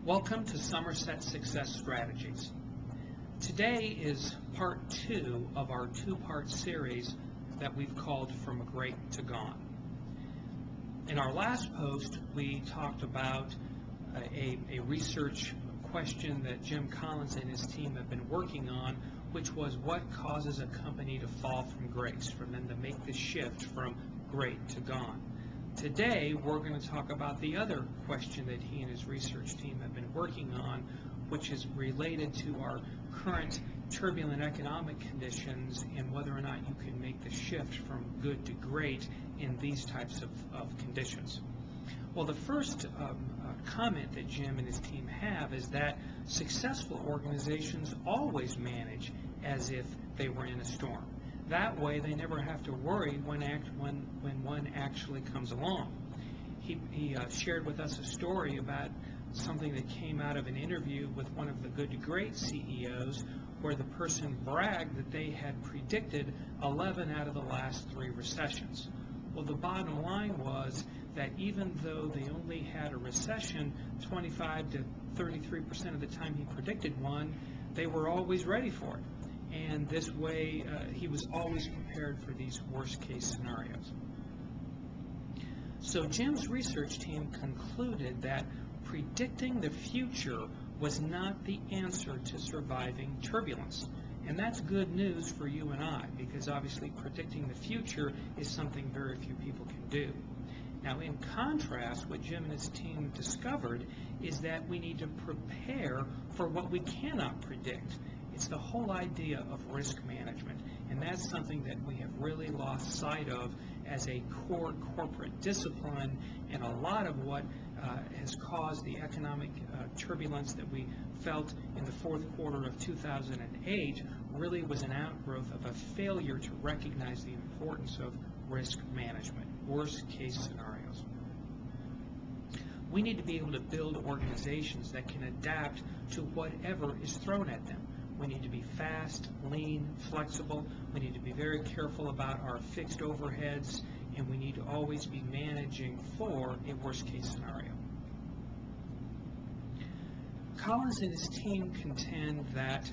Welcome to Somerset Success Strategies. Today is part 2 of our two-part series that we've called From Great to Gone. In our last post, we talked about a research question that Jim Collins and his team have been working on, which was what causes a company to fall from grace, for them to make the shift from great to gone. Today, we're going to talk about the other question that he and his research team have been working on, which is related to our current turbulent economic conditions and whether or not you can make the shift from good to great in these types of conditions. Well, the first comment that Jim and his team have is that successful organizations always manage as if they were in a storm. That way, they never have to worry when one actually comes along. He shared with us a story about something that came out of an interview with one of the Good to Great CEOs, where the person bragged that they had predicted 11 out of the last 3 recessions. Well, the bottom line was that even though they only had a recession 25 to 33% of the time he predicted one, they were always ready for it. And this way, he was always prepared for these worst-case scenarios. So Jim's research team concluded that predicting the future was not the answer to surviving turbulence. And that's good news for you and I, because obviously predicting the future is something very few people can do. Now, in contrast, what Jim and his team discovered is that we need to prepare for what we cannot predict. It's the whole idea of risk management, and that's something that we have really lost sight of as a core corporate discipline, and a lot of what has caused the economic turbulence that we felt in the fourth quarter of 2008 really was an outgrowth of a failure to recognize the importance of risk management, worst case scenarios. We need to be able to build organizations that can adapt to whatever is thrown at them. We need to be fast, lean, flexible. We need to be very careful about our fixed overheads, and we need to always be managing for a worst-case scenario. Collins and his team contend that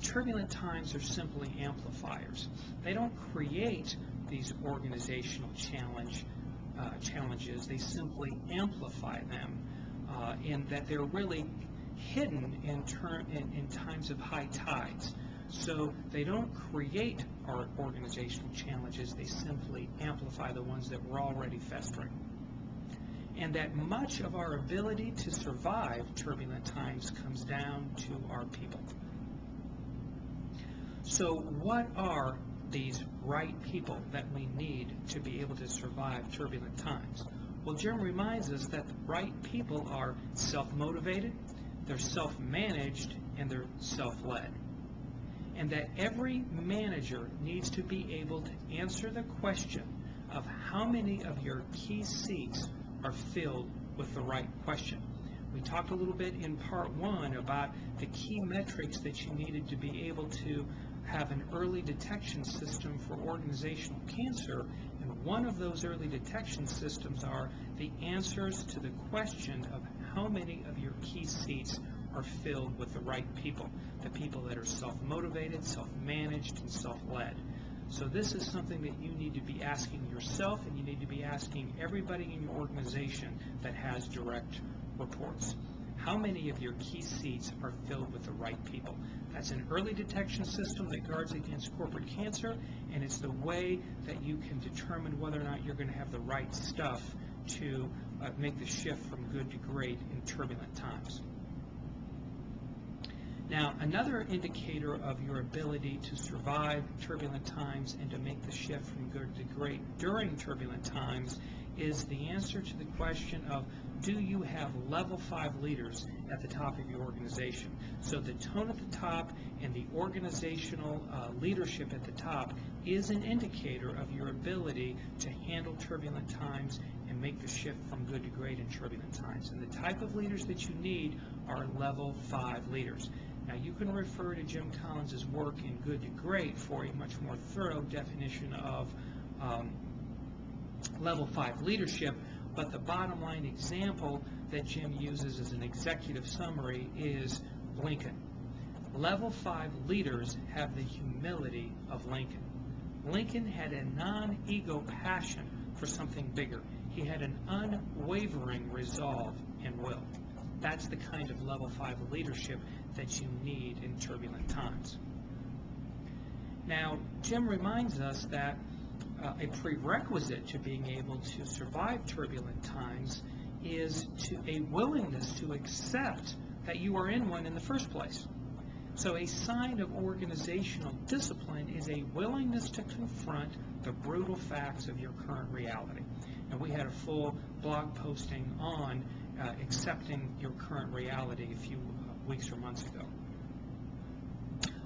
turbulent times are simply amplifiers. They don't create these organizational challenges. They simply amplify them, in that they're really hidden in times of high tides. So they don't create our organizational challenges, they simply amplify the ones that were already festering. And that much of our ability to survive turbulent times comes down to our people. So what are these right people that we need to be able to survive turbulent times? Well, Jim reminds us that the right people are self-motivated, they're self-managed, and they're self-led. And that every manager needs to be able to answer the question of how many of your key seats are filled with the right question. We talked a little bit in part 1 about the key metrics that you needed to be able to have an early detection system for organizational cancer, and one of those early detection systems are the answers to the question of how many of your key seats are filled with the right people, the people that are self-motivated, self-managed, and self-led. So this is something that you need to be asking yourself, and you need to be asking everybody in your organization that has direct reports. How many of your key seats are filled with the right people? That's an early detection system that guards against corporate cancer, and it's the way that you can determine whether or not you're going to have the right stuff to make the shift from good to great in turbulent times. Now, another indicator of your ability to survive turbulent times and to make the shift from good to great during turbulent times is the answer to the question of, do you have level 5 leaders at the top of your organization? So the tone at the top and the organizational leadership at the top is an indicator of your ability to handle turbulent times and make the shift from good to great in turbulent times. And the type of leaders that you need are level 5 leaders. Now, you can refer to Jim Collins' work in Good to Great for a much more thorough definition of level 5 leadership, but the bottom line example that Jim uses as an executive summary is Lincoln. Level 5 leaders have the humility of Lincoln. Lincoln had a non-ego passion for something bigger. He had an unwavering resolve and will. That's the kind of level 5 leadership that you need in turbulent times. Now, Jim reminds us that a prerequisite to being able to survive turbulent times is a willingness to accept that you are in one in the first place. So a sign of organizational discipline is a willingness to confront the brutal facts of your current reality. And we had a full blog posting on accepting your current reality a few weeks or months ago.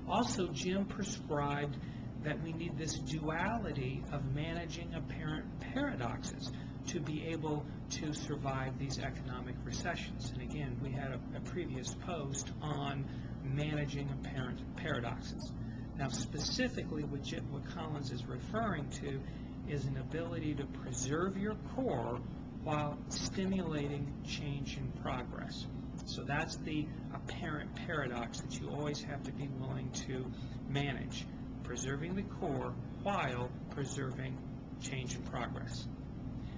Also, Jim prescribed that we need this duality of managing apparent paradoxes to be able to survive these economic recessions. And again, we had a previous post on managing apparent paradoxes. Now, specifically, what Collins is referring to is an ability to preserve your core while stimulating change and progress. So that's the apparent paradox that you always have to be willing to manage, preserving the core while preserving change and progress.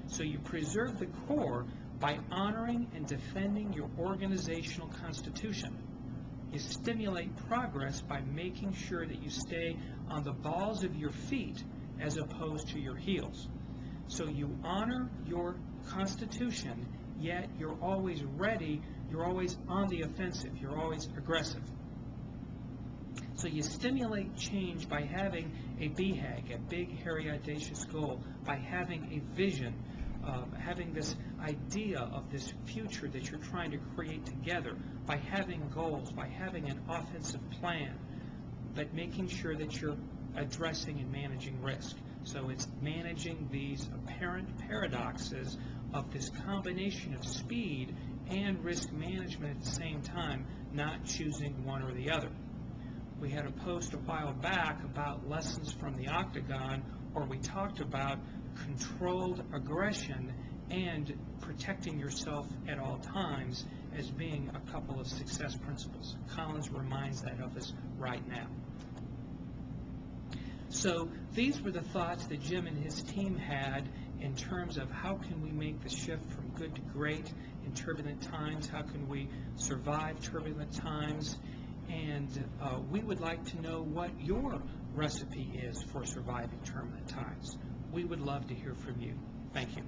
So you preserve the core by honoring and defending your organizational constitution. You stimulate progress by making sure that you stay on the balls of your feet as opposed to your heels. So you honor your constitution, yet you're always ready, you're always on the offensive, you're always aggressive. So you stimulate change by having a BHAG, a big, hairy, audacious goal, by having a vision, having this idea of this future that you're trying to create together, by having goals, by having an offensive plan, but making sure that you're addressing and managing risk. So it's managing these apparent paradoxes of this combination of speed and risk management at the same time, not choosing one or the other. We had a post a while back about lessons from the octagon, where we talked about controlled aggression and protecting yourself at all times as being a couple of success principles. Collins reminds that of us right now. So these were the thoughts that Jim and his team had in terms of how can we make the shift from good to great in turbulent times, how can we survive turbulent times, and we would like to know what your recipe is for surviving turbulent times. We would love to hear from you. Thank you.